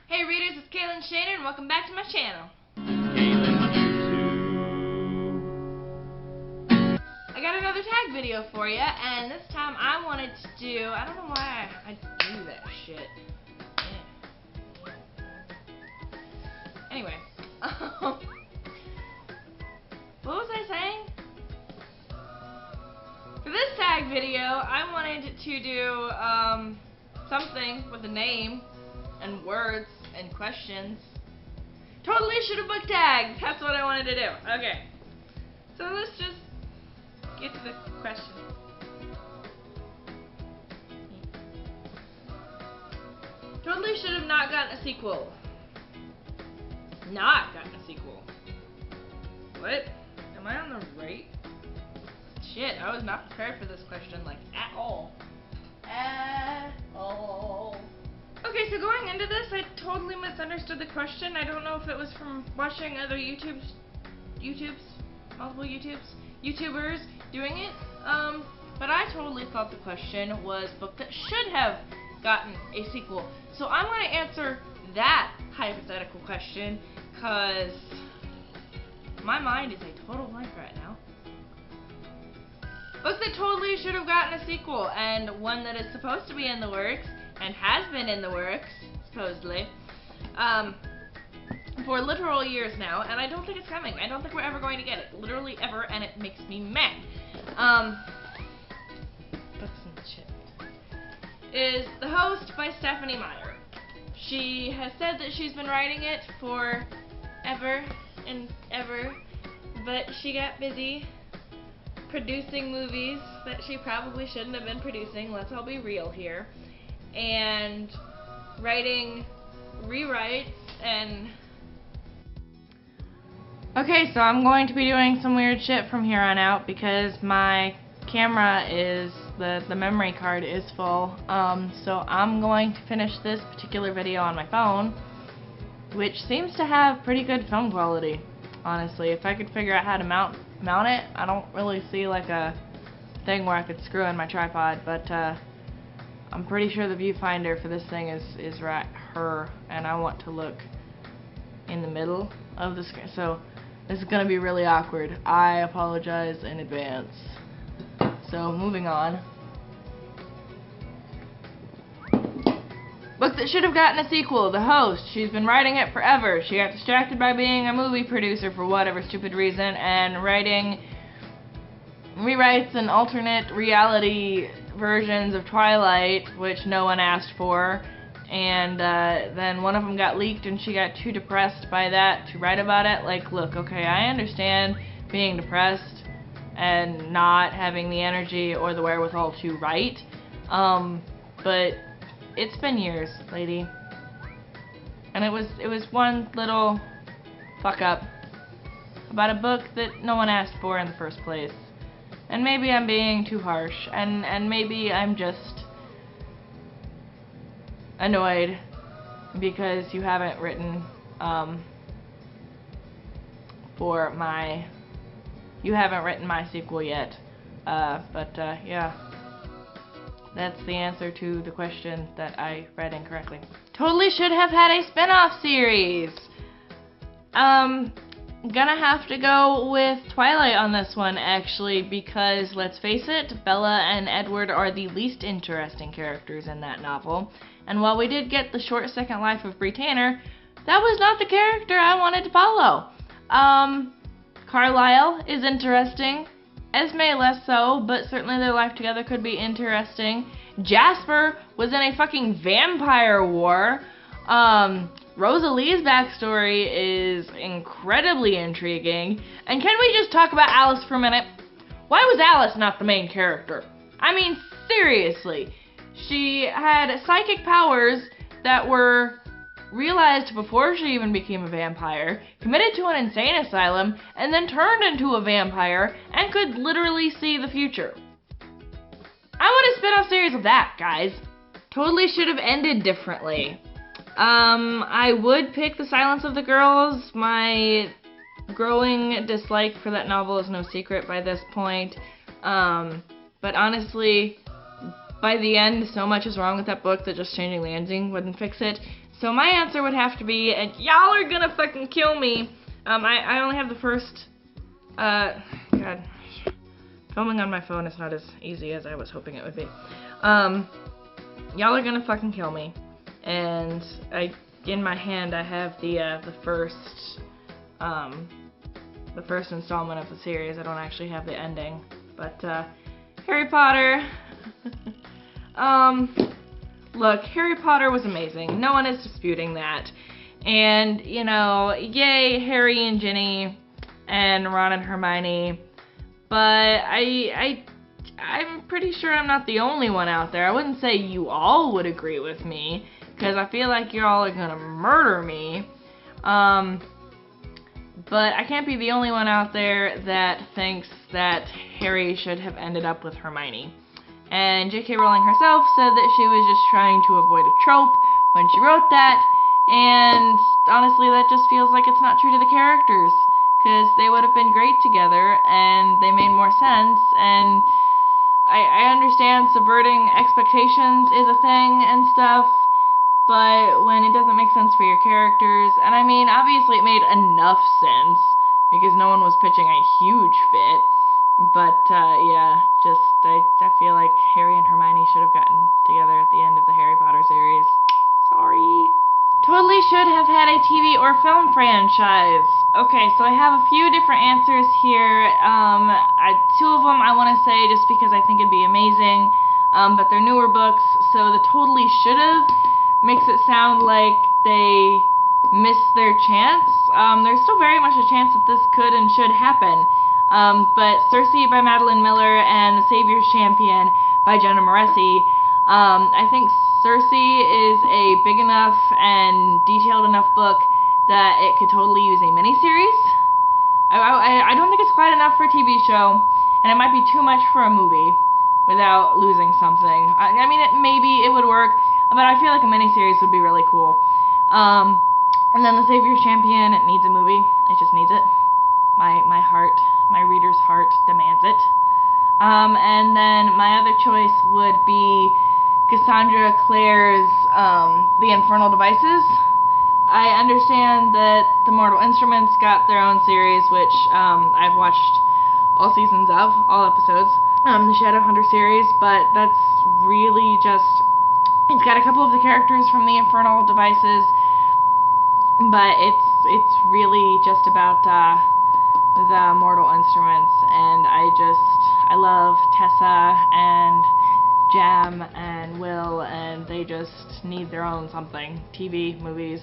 Hey readers, it's Kaylin Shannon and welcome back to my channel. I got another tag video for you, and this time I wanted to do, I don't know why I do that shit. Anyway, what was I saying? For this tag video, I wanted to do something with a name and words and questions. Totally should have booked tags. That's what I wanted to do. Okay. So let's just get to the question. Totally should have not gotten a sequel. Not gotten a sequel. What? Am I on the right? Shit, I was not prepared for this question, like, at all. At all. Okay, so going into this, I totally misunderstood the question. I don't know if it was from watching other multiple YouTubers doing it. But I totally thought the question was book that should have gotten a sequel. So I'm going to answer that hypothetical question, because my mind is a total blank right now. Book that totally should have gotten a sequel, and one that is supposed to be in the works, and has been in the works, supposedly, for literal years now, and I don't think it's coming. I don't think we're ever going to get it. Literally ever, and it makes me mad. Books and shit. Is The Host by Stephenie Meyer. She has said that she's been writing it for ever and ever, but she got busy producing movies that she probably shouldn't have been producing, let's all be real here, and writing rewrites and... Okay, so I'm going to be doing some weird shit from here on out because my camera is, the memory card is full, so I'm going to finish this particular video on my phone, which seems to have pretty good film quality, honestly. If I could figure out how to mount it, I don't really see like a thing where I could screw in my tripod, but I'm pretty sure the viewfinder for this thing is right here, and I want to look in the middle of the screen, so this is going to be really awkward. I apologize in advance. So, moving on. Book that should have gotten a sequel, The Host. She's been writing it forever. She got distracted by being a movie producer for whatever stupid reason and writing rewrites and alternate reality versions of Twilight, which no one asked for, and then one of them got leaked and she got too depressed by that to write about it. Like, look, okay, I understand being depressed and not having the energy or the wherewithal to write, but it's been years, lady, and it was one little fuck up about a book that no one asked for in the first place. And maybe I'm being too harsh, and maybe I'm just annoyed because you haven't written my sequel yet. Yeah. That's the answer to the question that I read incorrectly. Totally should have had a spin-off series. Gonna have to go with Twilight on this one, actually, because, let's face it, Bella and Edward are the least interesting characters in that novel. And while we did get the short second life of Bree Tanner, that was not the character I wanted to follow. Carlisle is interesting. Esme less so, but certainly their life together could be interesting. Jasper was in a fucking vampire war. Rosalie's backstory is incredibly intriguing. And can we just talk about Alice for a minute? Why was Alice not the main character? I mean, seriously. She had psychic powers that were realized before she even became a vampire, committed to an insane asylum, and then turned into a vampire, and could literally see the future. I want a spin-off series of that, guys. Totally should have ended differently. I would pick The Silence of the Girls. My growing dislike for that novel is no secret by this point. But honestly, by the end, so much is wrong with that book that just changing the ending wouldn't fix it. So my answer would have to be, and y'all are gonna fucking kill me. I only have the first, God, filming on my phone is not as easy as I was hoping it would be. Y'all are gonna fucking kill me. And in my hand I have the first installment of the series. I don't actually have the ending, but Harry Potter. Look, Harry Potter was amazing. No one is disputing that. And, you know, yay, Harry and Ginny and Ron and Hermione. But I'm pretty sure I'm not the only one out there. I wouldn't say you all would agree with me, because I feel like you all are gonna murder me. But I can't be the only one out there that thinks that Harry should have ended up with Hermione. And J.K. Rowling herself said that she was just trying to avoid a trope when she wrote that, and honestly that just feels like it's not true to the characters, because they would have been great together, and they made more sense, and I understand subverting expectations is a thing and stuff, but when it doesn't make sense for your characters, and I mean, obviously it made enough sense, because no one was pitching a huge fit, but, yeah, just, I feel like Harry and Hermione should have gotten together at the end of the Harry Potter series. Sorry. Totally should have had a TV or film franchise. Okay, so I have a few different answers here. Two of them I want to say just because I think it'd be amazing, but they're newer books, so the totally should have makes it sound like they missed their chance. There's still very much a chance that this could and should happen. But Circe by Madeline Miller and The Savior's Champion by Jenna Moreci. I think Circe is a big enough and detailed enough book that it could totally use a miniseries. I don't think it's quite enough for a TV show, and it might be too much for a movie without losing something. I mean, maybe it would work, but I feel like a miniseries would be really cool. And then The Savior's Champion, it needs a movie. It just needs it. My heart, my reader's heart demands it. And then my other choice would be Cassandra Clare's The Infernal Devices. I understand that the Mortal Instruments got their own series, which I've watched all seasons of, all episodes. The Shadowhunter series, but that's really just, it's got a couple of the characters from the Infernal Devices, but it's really just about the Mortal Instruments, and I love Tessa and Jam and Will, and they just need their own something. TV, movies,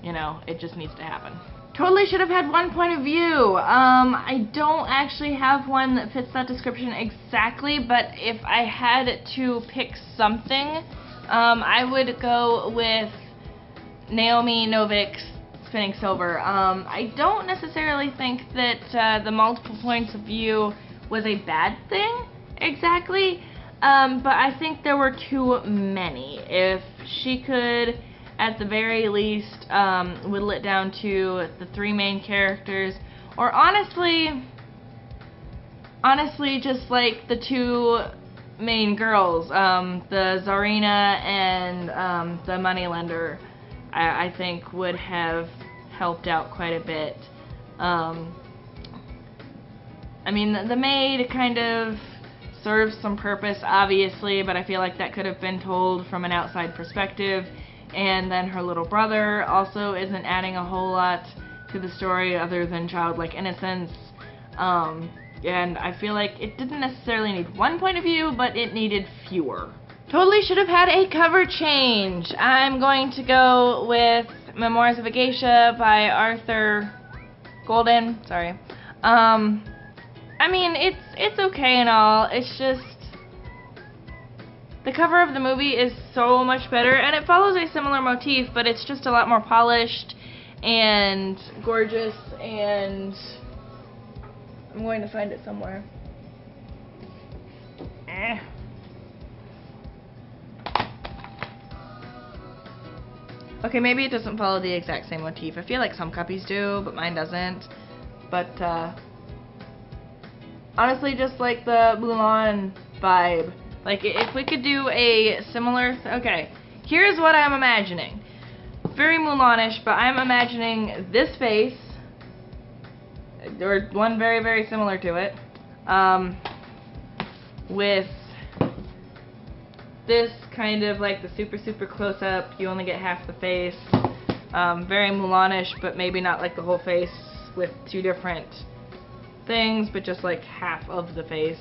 you know, it just needs to happen. Totally should have had one point of view. I don't actually have one that fits that description exactly, but if I had to pick something, I would go with Naomi Novik's Spinning Silver. I don't necessarily think that the multiple points of view was a bad thing, exactly, but I think there were too many. If she could, at the very least, whittle it down to the three main characters, or honestly, just like the two main girls, the Zarina and the moneylender, I think would have helped out quite a bit. I mean, the maid kind of serves some purpose, obviously, but I feel like that could have been told from an outside perspective. And then her little brother also isn't adding a whole lot to the story other than childlike innocence. And I feel like it didn't necessarily need one point of view, but it needed fewer. Totally should have had a cover change. I'm going to go with Memoirs of a Geisha by Arthur Golden. Sorry. I mean, it's okay and all. It's just the cover of the movie is so much better, and it follows a similar motif, but it's just a lot more polished and gorgeous, and I'm going to find it somewhere. Okay, maybe it doesn't follow the exact same motif. I feel like some copies do, but mine doesn't. But, honestly, just like the Mulan vibe. Like, if we could do a similar... Okay, here's what I'm imagining. very Mulanish, but I'm imagining this face, or one very, very similar to it, with this kind of like the super, super close-up, you only get half the face, very Mulanish, but maybe not like the whole face with two different things, but just like half of the face.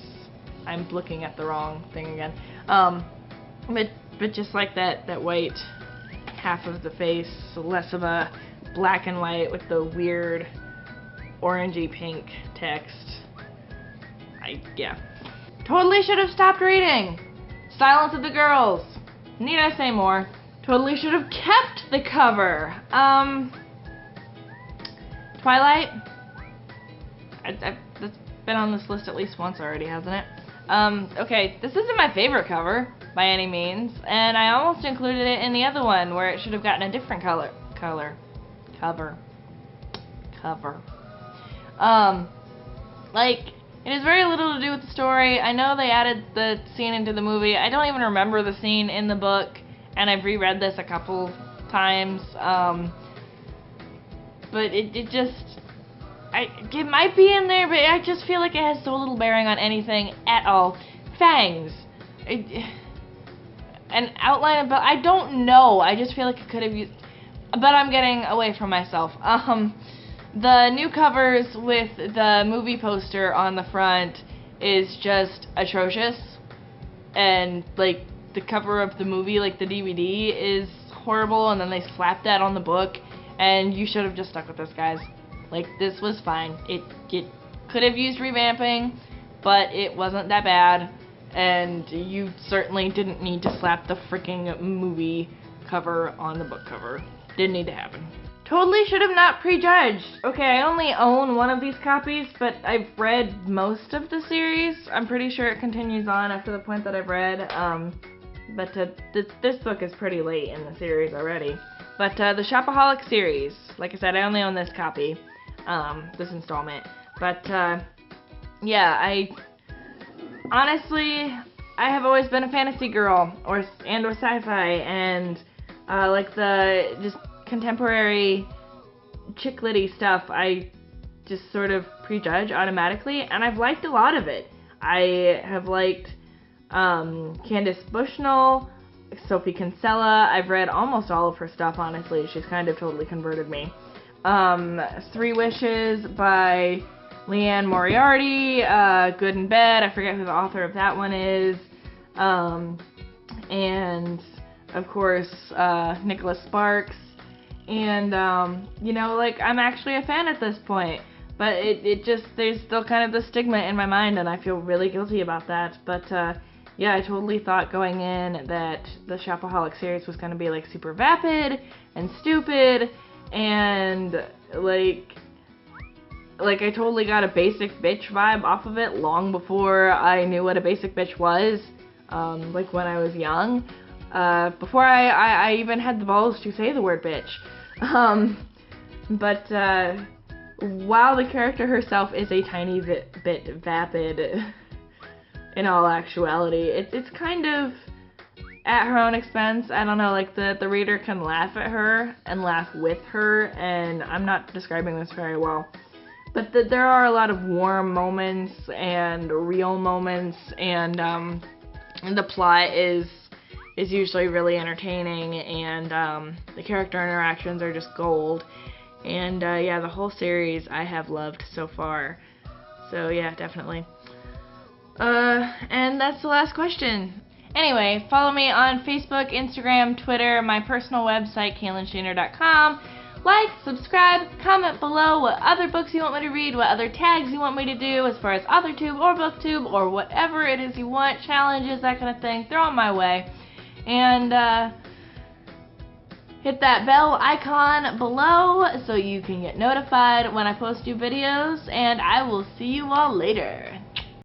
I'm looking at the wrong thing again. But just like that white half of the face, less of a black and white with the weird orangey pink text. Yeah. Totally should have stopped reading. Silence of the Girls. Need I say more? Totally should have kept the cover. Twilight. That's been on this list at least once already, hasn't it? Okay, this isn't my favorite cover by any means, and I almost included it in the other one where it should have gotten a different cover. Like, it has very little to do with the story. I know they added the scene into the movie. I don't even remember the scene in the book, and I've reread this a couple times. But it just, it might be in there, but I just feel like it has so little bearing on anything at all. Fangs. An outline of, I don't know. I just feel like it could have used, but I'm getting away from myself. The new covers with the movie poster on the front is just atrocious, and like the cover of the movie, like the DVD, is horrible, and then they slapped that on the book, and you should have just stuck with this, guys. Like, this was fine. It could have used revamping, but it wasn't that bad, and you certainly didn't need to slap the freaking movie cover on the book cover. Didn't need to happen. Totally should have not prejudged. Okay, I only own one of these copies, but I've read most of the series. I'm pretty sure it continues on after the point that I've read. But this book is pretty late in the series already. But the Shopaholic series, like I said, I only own this copy, this installment. But yeah, honestly, I have always been a fantasy girl, or sci-fi, and like the just contemporary chick litty stuff, I just sort of prejudge automatically, and I've liked a lot of it. I have liked Candace Bushnell, Sophie Kinsella. I've read almost all of her stuff, honestly. She's kind of totally converted me. Three Wishes by Leanne Moriarty, Good in Bed, I forget who the author of that one is, and of course Nicholas Sparks. And, you know, like, I'm actually a fan at this point, but it just, there's still kind of the stigma in my mind, and I feel really guilty about that. But yeah, I totally thought going in that the Shopaholic series was going to be, like, super vapid and stupid, and, like I totally got a basic bitch vibe off of it long before I knew what a basic bitch was, like, when I was young. Before I even had the balls to say the word bitch. But while the character herself is a tiny bit vapid, in all actuality, it's kind of at her own expense. I don't know, like the reader can laugh at her and laugh with her, and I'm not describing this very well. But there are a lot of warm moments and real moments, and the plot is usually really entertaining, and the character interactions are just gold. And yeah, the whole series I have loved so far. So yeah, definitely. And that's the last question. Anyway, follow me on Facebook, Instagram, Twitter, my personal website, KaylinShaner.com. Like, subscribe, comment below what other books you want me to read, what other tags you want me to do as far as AuthorTube or BookTube or whatever it is you want, challenges, that kind of thing. Throw them my way. And hit that bell icon below so you can get notified when I post new videos, and I will see you all later.